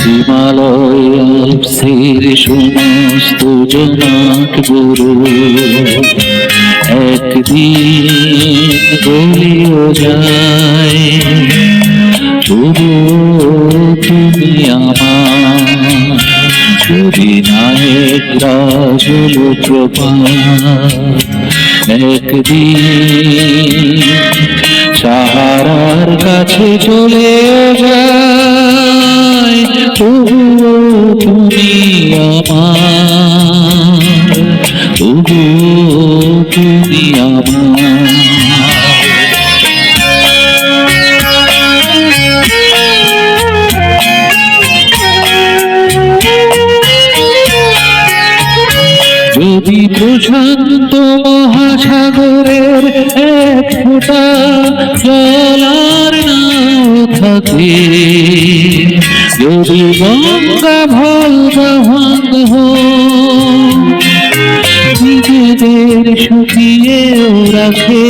হিমালয় আলপসের সমস্ত জমাট গুরু একদিন গলিও যায়, তবু তুমি আমার যদি নায়করা জলপ্রপাত একদিন সাহারার কাছে চলে যায়, তবুও তুমি আমার, তবুও তুমি আমার। যদি প্রশান্ত মহাসাগরের এক ফোঁটা জলার নাও থাকে, যদি গঙ্গা ভলবাহন নিজেদের শুকিয়েও রাখে,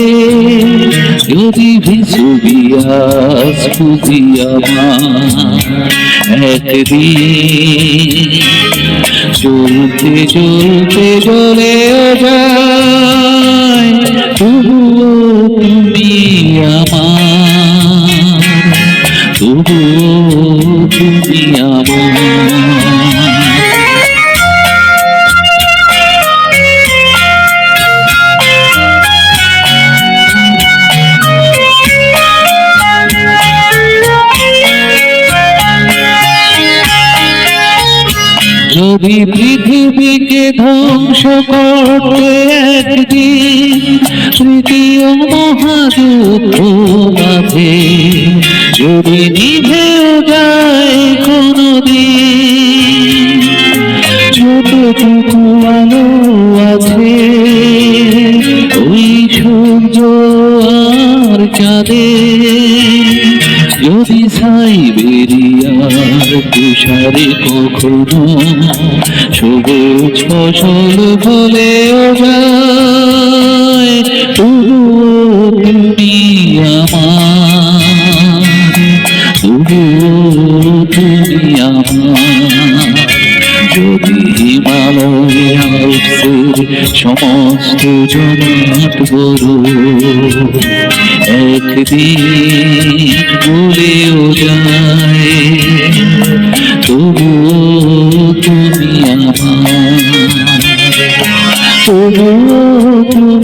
যদি ভিসুবিয়াস ফুজিয়ামা একদিন চলতে চলতে চলেও যায়, তবুও তুমি আমার, তবুও তুমি আমার। যদি পৃথিবীকে ধ্বংস করতে একদিন তৃতীয় মহাযুদ্ধ বাধে, যদি নিভেও যায় কোনদিন যতটুকু আলো আছে ওই সূর্য আর চাঁদে, যদি সাইবেরিয়ার তুষারে কখনো সবুজ ফসল ফলেও যায়, তবুও তুমি আমার, তবুও তুমি আমার। যদি হিমালয় আলপসের সমস্ত জমাট গরু একদিন ভুলেও যায়, তবুও তুমি আমার, তবুও তুমি